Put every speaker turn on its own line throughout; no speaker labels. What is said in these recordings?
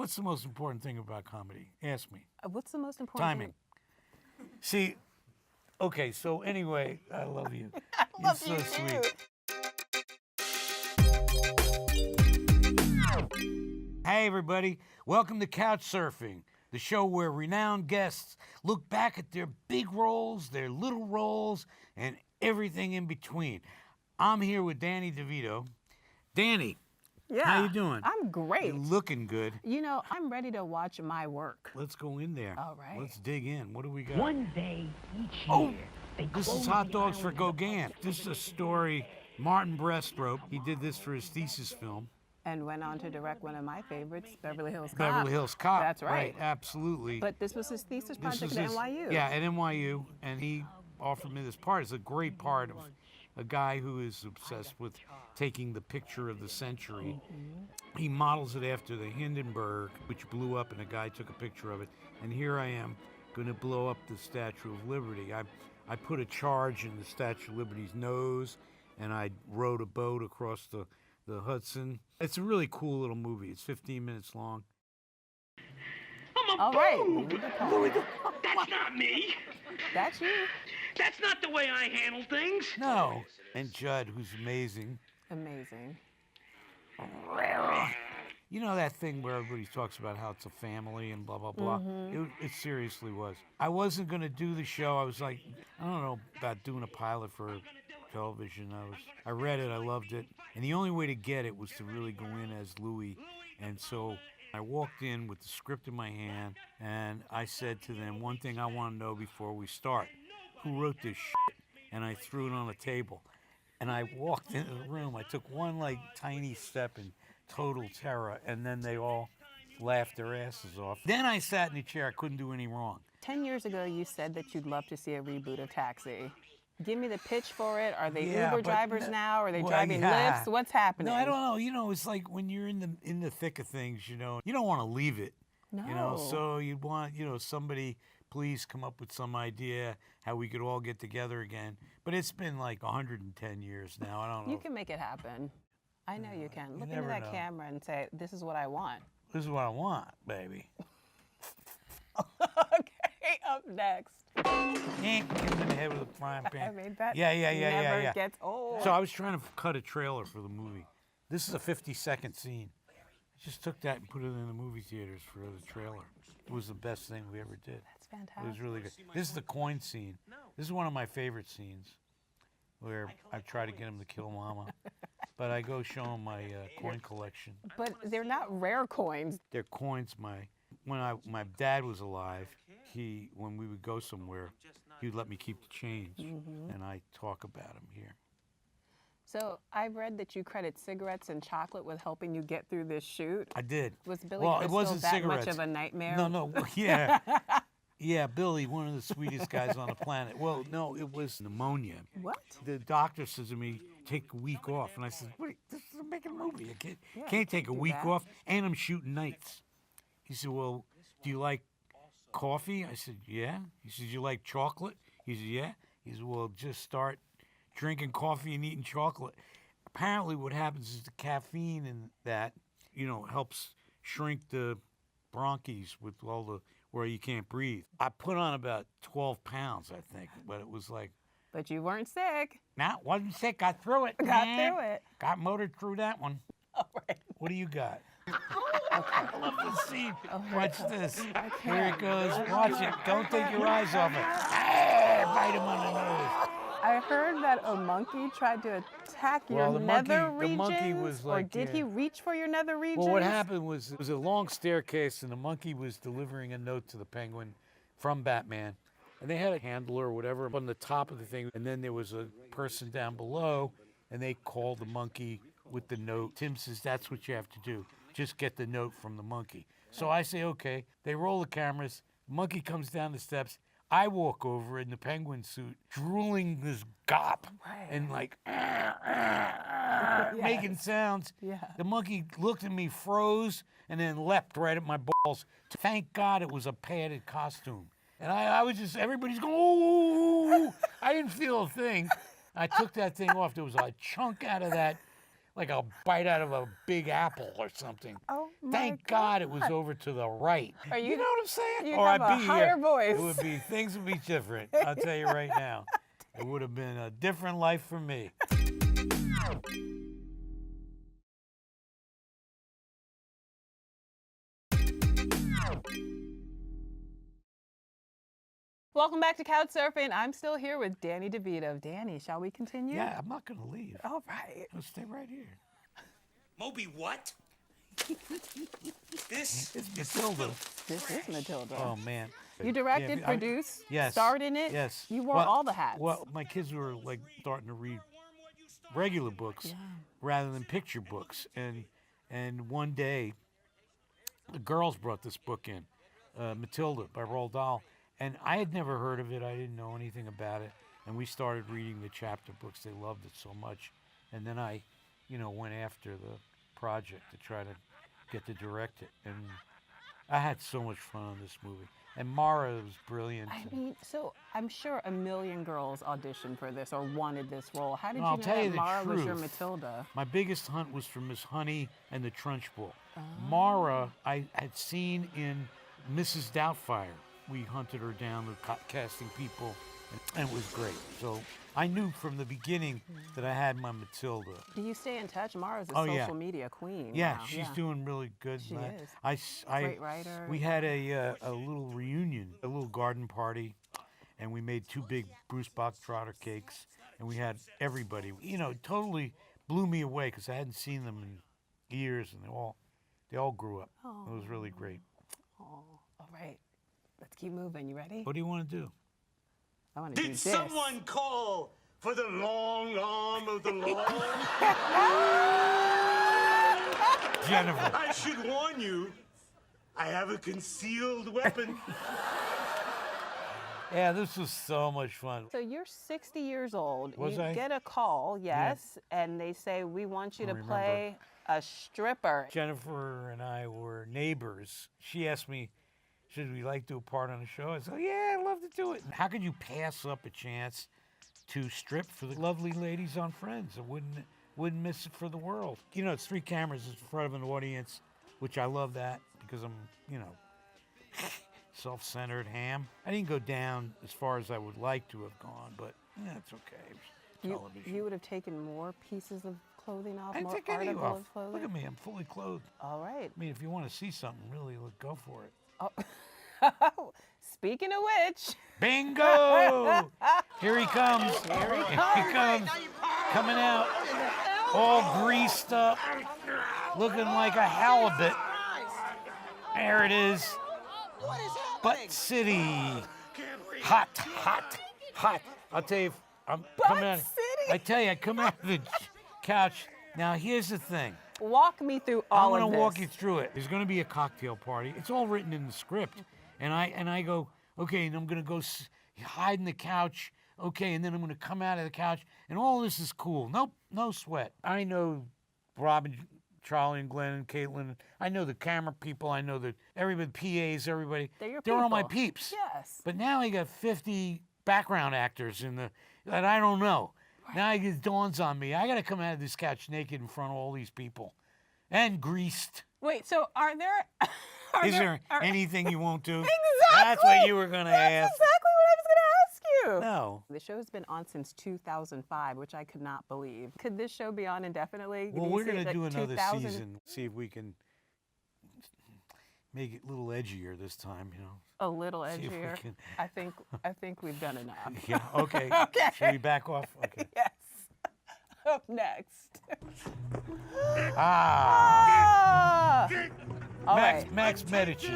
What's the most important thing about comedy? Ask me.
What's the most important
Timing. See, okay, so anyway, I love you.
I love
You're
you
so
too.
sweet. Hey, everybody. Welcome to Couch Surfing, the show where renowned guests look back at their big roles, their little roles, and everything in between. I'm here with Danny DeVito. Danny,
Yeah.
how you doing?
I'm great.
You're looking good.
You know, I'm ready to watch my work.
Let's go in there.
All right.
Let's dig in. What do we got?
One day each
Oh,
year, they
this is
close
Hot
the
Dogs for
island of
GAUGUIN. This is a story Martin Brest wrote. He did this for his thesis film.
And went on to direct one of my favorites, Beverly Hills Cop.
Beverly Hills Cop.
That's right.
Absolutely.
But this was his thesis
This
project
was
at
his-
NYU.
Yeah, at NYU, and he offered me this part. It's a great part of a guy who is obsessed with taking the picture of the century. He models it after the Hindenburg, which blew up, and a guy took a picture of it. And here I am, going to blow up the Statue of Liberty. I put a charge in the Statue of Liberty's nose, and I rowed a boat across the Hudson. It's a really cool little movie. It's 15 minutes long.
I'm a
All right.
boob. That's not me.
That's you.
That's not the way I handle things.
No. And Judd, who's amazing.
Amazing.
You know that thing where everybody talks about how it's a family and blah, blah, blah? It seriously was. I wasn't going to do the show. I was like, I don't know about doing a pilot for television. I read it. I loved it. And the only way to get it was to really go in as Louis. And so I walked in with the script in my hand, and I said to them, one thing I want to know before we start, who wrote this shit? And I threw it on the table. And I walked into the room. I took one like tiny step in total terror, and then they all laughed their asses off. Then I sat in the chair. I couldn't do any wrong.
10 years ago, you said that you'd love to see a reboot of Taxi. Give me the pitch for it. Are they
Yeah,
Uber
but
drivers now? Are they
well,
driving
yeah.
Lyfts? What's happening?
No, I don't know. You know, it's like when you're in the thick of things, you know, you don't want to leave it.
No.
You know, so you want, you know, somebody please come up with some idea how we could all get together again. But it's been like 110 years now. I don't know.
You can make it happen. I know you can. Look into
never
that
know.
camera and say, this is what I want.
This is what I want, baby.
Okay, up next.
Ain't give him in the head with a frying pan.
I mean, that
Yeah.
never gets old.
So I was trying to cut a trailer for the movie. This is a 50-second scene. I just took that and put it in the movie theaters for the trailer. It was the best thing we ever did.
That's fantastic.
It was really good. This is the coin scene. This is one of my favorite scenes where I try to get him to kill Mama. But I go show him my coin collection.
But they're not rare coins.
They're coins. When my dad was alive, when we would go somewhere, he would let me keep the change, and I talk about him here.
So I read that you credit cigarettes and chocolate with helping you get through this shoot.
I did.
Was Billy
Well, it
Crystal
wasn't
that
cigarettes.
much of a nightmare?
No, yeah. Yeah, Billy, one of the sweetest guys on the planet. Well, no, it was pneumonia.
What?
The doctor says to me, take a week off. And I said, wait, this is making a movie. I can't take a
do
week
that.
off, and I'm shooting nights. He said, well, do you like coffee? I said, yeah. He said, you like chocolate? He said, yeah. He said, well, just start drinking coffee and eating chocolate. Apparently what happens is the caffeine in that, you know, helps shrink the bronchies with all the, where you can't breathe. I put on about 12 pounds, I think, but it was like,
But you weren't sick.
nah, wasn't sick, got through it.
Got
man.
through it.
Got motored through that one.
All right.
What do you got? I love this scene. Watch this. Here it goes. Watch it. Don't take your eyes off it. Ah, bite him on the nose.
I heard that a monkey tried to attack your
Well,
nether
the
regions.
monkey was
or
like,
did he reach for your nether regions?
Well, what happened was it was a long staircase, and the monkey was delivering a note to the penguin from Batman. And they had a handler or whatever on the top of the thing, and then there was a person down below, and they called the monkey with the note. Tim says, that's what you have to do. Just get the note from the monkey. So I say, okay. They roll the cameras. The monkey comes down the steps. I walk over in the penguin suit, drooling this gop, and like, making sounds.
Yeah.
The monkey looked at me, froze, and then leapt right at my balls. Thank God it was a padded costume. And I was just, everybody's going, ooh. I didn't feel a thing. I took that thing off. There was a chunk out of that like a bite out of a big apple or something.
Oh my
Thank God it was over to the right.
Are
You know what I'm saying?
You
Or
have
I'd
a
be
higher
here.
voice.
It would be things would be different. I'll tell you right now. It would have been a different life for me.
Welcome back to Couch Surfing. I'm still here with Danny DeVito. Danny, shall we continue?
Yeah, I'm not going to leave.
All right.
I'll stay right here.
Moby, what? This
It's Matilda.
This is Matilda.
Oh, man.
You directed,
Yeah,
produced,
yes,
starred in it.
Yes.
You wore
Well-
all the hats.
Well, my kids were like starting to read regular books rather than picture books. And one day, the girls brought this book in, Matilda by Roald Dahl. And I had never heard of it. I didn't know anything about it. And we started reading the chapter books. They loved it so much. And then I, went after the project to try to get to direct it. And I had so much fun on this movie. And Mara was brilliant.
I mean, so I'm sure a million girls auditioned for this or wanted this role. How did
I'll
you know
tell you
that
the
Mara was your
truth.
Matilda?
My biggest hunt was for Miss Honey and the Trunchbull. Mara, I had seen in Mrs. Doubtfire. We hunted her down, the casting people, and it was great. So I knew from the beginning that I had my Matilda.
Do you stay in touch? Mara's a
Oh,
social
yeah.
media queen.
Yeah,
now.
she's doing really good.
She
and
is.
I,
Great writer.
We had a little reunion, a little garden party, and we made 2 big Bruce Bachtrotter cakes, and we had everybody. It totally blew me away because I hadn't seen them in years, and they all grew up. It was really great.
Oh, all right. Let's keep moving. You ready?
What do you want to do?
I want to do
did
this.
someone call for the long arm of the law?
Jennifer.
I should warn you, I have a concealed weapon.
Yeah, this was so much fun.
So you're 60 years old.
Was
you
I?
get a call, yes, and they say, we want you to
remember.
play a stripper.
Jennifer and I were neighbors. She asked me, should we like to do a part on the show? I said, yeah, I'd love to do it. How could you pass up a chance to strip for the lovely ladies on Friends? I wouldn't miss it for the world. It's 3 cameras in front of an audience, which I love that because I'm, self-centered ham. I didn't go down as far as I would like to have gone, but it's okay. It was television.
You would have taken more pieces of clothing off,
I didn't
more
take any
articles
off.
of clothing?
Look at me, I'm fully clothed.
All right.
I mean, if you want to see something, really, go for it.
Oh. Speaking of which,
Bingo! Here he comes.
here he
He
comes.
comes. Coming out. All greased up. Looking like a halibut. There it is. Butt City. Hot, hot, hot. I'll tell you, I'm coming out.
City?
I tell you, I come out of the couch. Now, here's the thing.
Walk me through
I'm
all
going
of
to
this.
walk you through it. There's going to be a cocktail party. It's all written in the script. And I go, okay, and I'm going to go hide in the couch. Okay, and then I'm going to come out of the couch. And all this is cool. Nope, no sweat. I know Rob and Charlie and Glenn and Caitlin. I know the camera people. I know everybody, PAs, everybody.
They're your
all my
people.
peeps.
Yes.
But now I got 50 background actors that I don't know. Now it dawns on me. I got to come out of this couch naked in front of all these people. And greased.
Wait, so are there...
Is there anything you won't do?
Exactly.
That's what you were going to ask.
That's exactly what I was going to ask you.
No.
The show's been on since 2005, which I could not believe. Could this show be on indefinitely?
Well,
Do you
we're
see
going to
it
do
like
another
2000?
season. See if we can make it a little edgier this time,
A little
See if we
edgier.
can-
I think we've done enough.
Yeah, okay.
Okay.
Should we back off? Okay.
Yes. Up next.
Ah.
All
Max,
right.
Max Medici.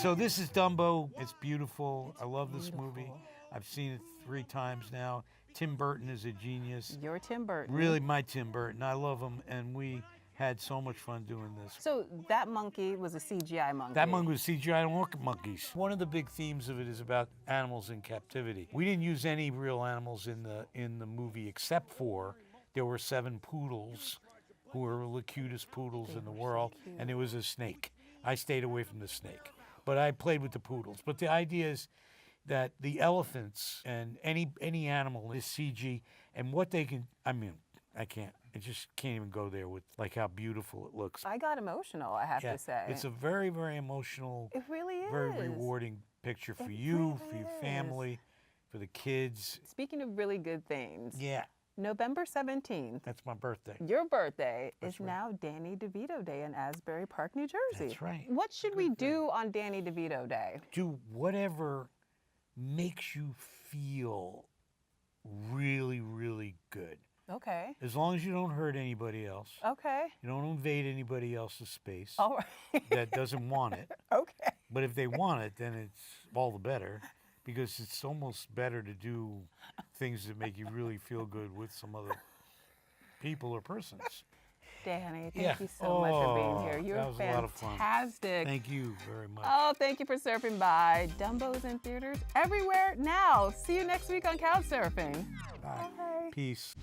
So this is Dumbo. It's beautiful. I love this movie. I've seen it 3 times now. Tim Burton is a genius.
You're Tim Burton.
Really my Tim Burton. I love him, and we had so much fun doing this.
So that monkey was a CGI monkey.
That monkey was CGI. I don't work with monkeys. One of the big themes of it is about animals in captivity. We didn't use any real animals in the movie except for there were 7 poodles who were the cutest poodles in the world, and there was a snake. I stayed away from the snake, but I played with the poodles. But the idea is that the elephants and any animal is CG, and what they can, I can't. I just can't even go there with like how beautiful it looks.
I got emotional, I have to say.
It's a very, very emotional,
It really is.
very rewarding picture for
It
you,
really
for your
is.
family, for the kids.
Speaking of really good things,
Yeah,
November 17th,
that's my birthday.
your birthday is
right.
now Danny DeVito Day in Asbury Park, New Jersey.
That's right.
What should we do on Danny DeVito Day?
Do whatever makes you feel really, really good.
Okay.
As long as you don't hurt anybody else.
Okay.
You don't invade anybody else's space
All right.
that doesn't want it.
Okay.
But if they want it, then it's all the better, because it's almost better to do things that make you really feel good with some other people or persons.
Danny, thank you so much for being here. You're
that was a lot of fun.
fantastic.
Thank you very much.
Oh, thank you for surfing by. Dumbo's in theaters everywhere now. See you next week on Couch Surfing.
Bye.
Bye.
Peace.